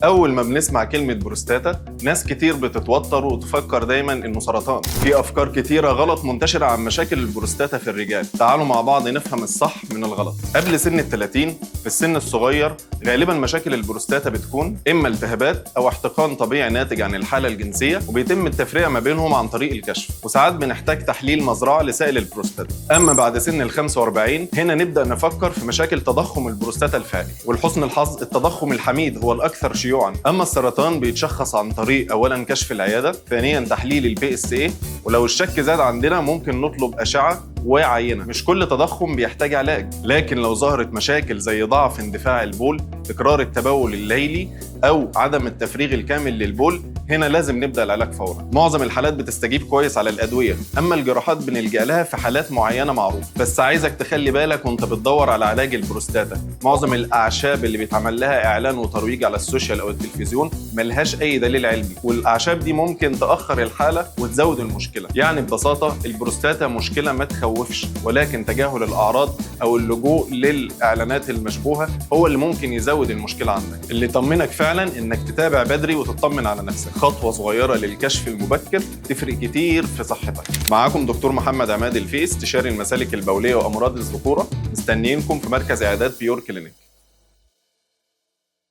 أول ما بنسمع كلمة بروستاتا ناس كتير بتتوتر وتفكر دايما إنه سرطان. في أفكار كتيرة غلط منتشرة عن مشاكل البروستاتا في الرجال. تعالوا مع بعض نفهم الصح من الغلط. قبل سن ال30 في السن الصغير غالبا مشاكل البروستاتا بتكون إما التهابات أو احتقان طبيعي ناتج عن الحالة الجنسية، وبيتم التفرقة ما بينهم عن طريق الكشف، وساعات بنحتاج تحليل مزرعة لسائل البروستاتا. أما بعد سن ال45 هنا نبدأ نفكر في مشاكل تضخم البروستاتا الفعلي، ولحسن الحظ التضخم الحميد هو الأكثر شيوعاً. أما السرطان بيتشخص عن طريق أولاً كشف العيادة، ثانياً تحليل البي اس اي، ولو الشك زاد عندنا ممكن نطلب أشعة وعينة. مش كل تضخم بيحتاج علاج، لكن لو ظهرت مشاكل زي ضعف اندفاع البول، تكرار التبول الليلي، أو عدم التفريغ الكامل للبول، هنا لازم نبدأ العلاج فورا. معظم الحالات بتستجيب كويس على الأدوية، أما الجراحات بنلجأ لها في حالات معينة معروفة. بس عايزك تخلي بالك وانت بتدور على علاج البروستاتا، معظم الأعشاب اللي بيتعمل لها إعلان وترويج على السوشيال أو التلفزيون ملهاش أي دليل علمي، والأعشاب دي ممكن تأخر الحالة وتزود المشكلة. يعني ببساطة البروستاتا مشكلة ما تخوفش، ولكن تجاهل الأعراض أو اللجوء للإعلانات المشبوهة هو اللي ممكن يزود المشكلة عندك. اللي يطمنك فعلا إنك تتابع بدري وتطمن على نفسك. خطوة صغيرة للكشف المبكر تفرق كتير في صحتك. معاكم دكتور محمد عماد الفي، استشاري المسالك البولية وأمراض الذكورة. مستنيينكم في مركز عيادات بيور كلينيك.